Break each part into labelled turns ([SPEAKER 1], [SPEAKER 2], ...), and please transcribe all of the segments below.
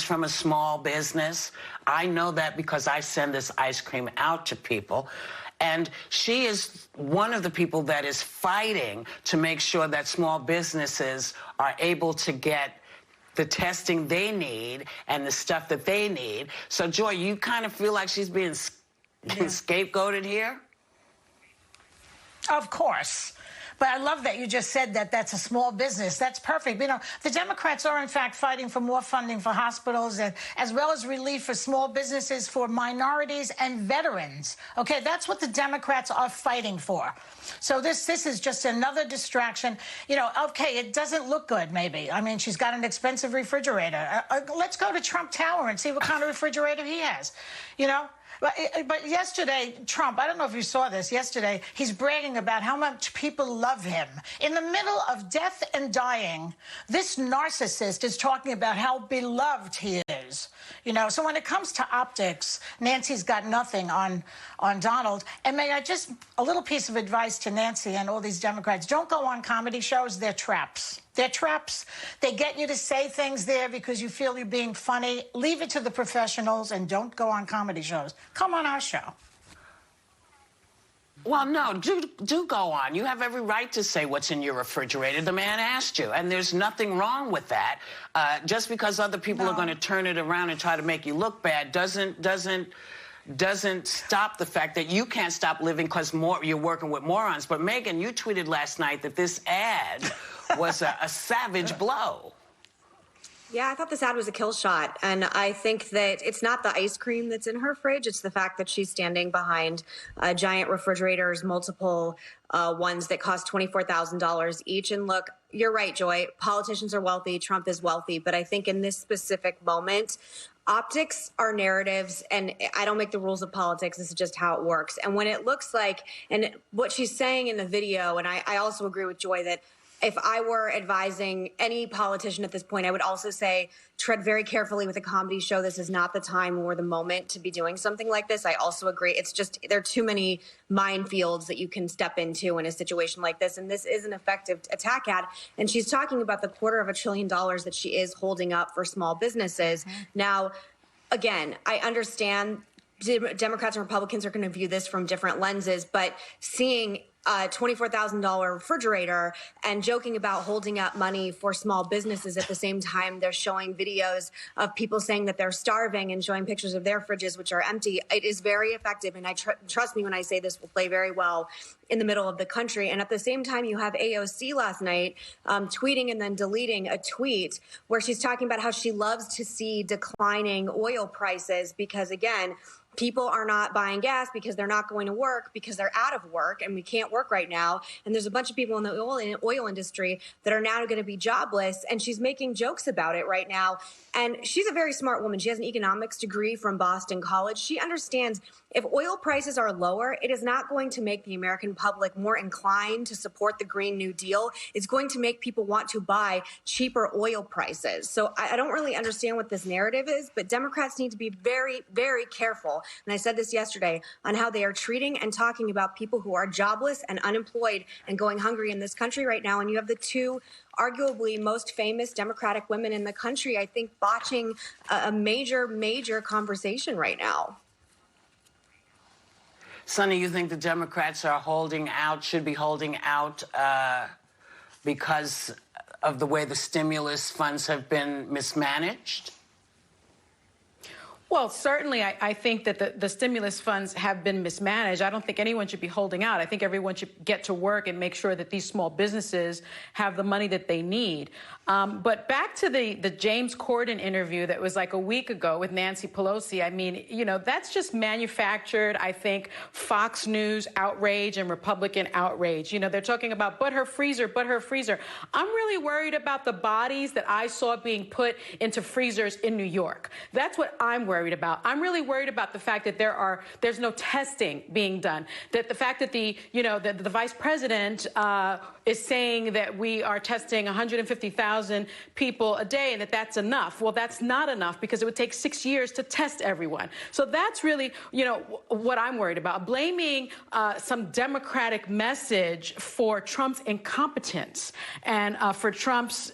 [SPEAKER 1] from a small business. I know that because I send this ice cream out to people. And she is one of the people that is fighting to make sure that small businesses are able to get the testing they need and the stuff that they need. So, Joy, you kind of feel like she's being scapegoated here?
[SPEAKER 2] Of course. But I love that you just said that that's a small business. That's perfect. You know, the Democrats are, in fact, fighting for more funding for hospitals and as well as relief for small businesses, for minorities and veterans. Okay, that's what the Democrats are fighting for. So this is just another distraction. You know, okay, it doesn't look good, maybe. I mean, she's got an expensive refrigerator. Let's go to Trump Tower and see what kind of refrigerator he has, you know? But yesterday, Trump, I don't know if you saw this, yesterday, he's bragging about how much people love him. In the middle of death and dying, this narcissist is talking about how beloved he is. You know, so when it comes to optics, Nancy's got nothing on Donald. And may I just, a little piece of advice to Nancy and all these Democrats, don't go on comedy shows, they're traps. They're traps. They get you to say things there because you feel you're being funny. Leave it to the professionals and don't go on comedy shows. Come on our show.
[SPEAKER 1] Well, no, do go on. You have every right to say what's in your refrigerator. The man asked you, and there's nothing wrong with that. Just because other people are going to turn it around and try to make you look bad doesn't stop the fact that you can't stop living because you're working with morons. But, Megyn, you tweeted last night that this ad was a savage blow.
[SPEAKER 3] Yeah, I thought this ad was a kill shot. And I think that it's not the ice cream that's in her fridge. It's the fact that she's standing behind giant refrigerators, multiple ones that cost $24,000 each. And look, you're right, Joy. Politicians are wealthy. Trump is wealthy. But I think in this specific moment, optics are narratives, and I don't make the rules of politics. This is just how it works. And when it looks like, and what she's saying in the video, and I also agree with Joy that if I were advising any politician at this point, I would also say tread very carefully with a comedy show. This is not the time or the moment to be doing something like this. I also agree. It's just there are too many minefields that you can step into in a situation like this. And this is an effective attack ad. And she's talking about the $250 billion that she is holding up for small businesses. Mm-hmm. Now, again, I understand Democrats and Republicans are going to view this from different lenses, but seeing $24,000 refrigerator and joking about holding up money for small businesses at the same time they're showing videos of people saying that they're starving and showing pictures of their fridges which are empty. It is very effective, and I trust me when I say this will play very well in the middle of the country. And at the same time, you have AOC last night tweeting and then deleting a tweet where she's talking about how she loves to see declining oil prices because, again, people are not buying gas because they're not going to work because they're out of work and we can't work right now. And there's a bunch of people in the oil industry that are now going to be jobless. And she's making jokes about it right now. And she's a very smart woman. She has an economics degree from Boston College. She understands if oil prices are lower, it is not going to make the American public more inclined to support the Green New Deal. It's going to make people want to buy cheaper oil prices. So I don't really understand what this narrative is, but Democrats need to be very, very careful. And I said this yesterday on how they are treating and talking about people who are jobless and unemployed and going hungry in this country right now. And you have the two arguably most famous Democratic women in the country, I think, botching a major, major conversation right now.
[SPEAKER 1] Sonny, you think the Democrats are holding out, should be holding out because of the way the stimulus funds have been mismanaged?
[SPEAKER 4] Well, certainly, I think that the stimulus funds have been mismanaged. I don't think anyone should be holding out. I think everyone should get to work and make sure that these small businesses have the money that they need. But back to the James Corden interview that was like a week ago with Nancy Pelosi, I mean, you know, that's just manufactured, I think, Fox News outrage and Republican outrage. You know, they're talking about, but her freezer, but her freezer. I'm really worried about the bodies that I saw being put into freezers in New York. That's what I'm worried worried about. I'm really worried about the fact that there's no testing being done. That the fact that the vice president is saying that we are testing 150,000 people a day and that's enough. Well, that's not enough because it would take 6 years to test everyone. So that's really, what I'm worried about. Blaming some Democratic message for Trump's incompetence and for Trump's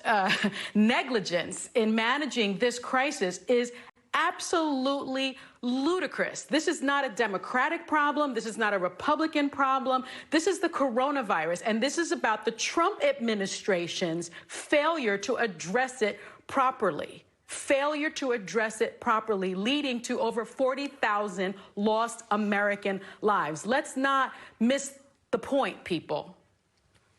[SPEAKER 4] negligence in managing this crisis is absolutely ludicrous. This is not a Democratic problem. This is not a Republican problem. This is the coronavirus, and this is about the Trump administration's failure to address it properly. Failure to address it properly, leading to over 40,000 lost American lives. Let's not miss the point, people.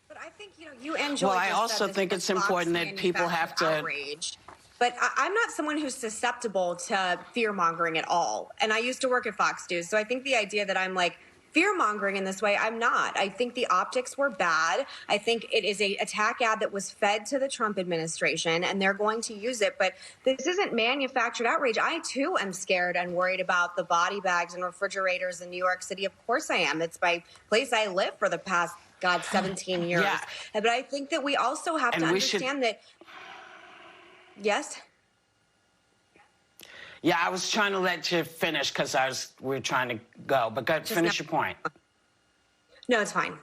[SPEAKER 3] But I think, you enjoy.
[SPEAKER 1] Well, I also think it's important that people have to.
[SPEAKER 3] Outrage. But I'm not someone who's susceptible to fear-mongering at all. And I used to work at Fox News, so I think the idea that I'm like fear-mongering in this way, I'm not. I think the optics were bad. I think it is a attack ad that was fed to the Trump administration, and they're going to use it. But this isn't manufactured outrage. I, too, am scared and worried about the body bags and refrigerators in New York City. Of course I am. It's my place I live for the past, 17 years.
[SPEAKER 1] Yeah.
[SPEAKER 3] But I think that we also have to understand that. Yes?
[SPEAKER 1] Yeah, I was trying to let you finish because we were trying to go. But finish your point.
[SPEAKER 3] No, it's fine.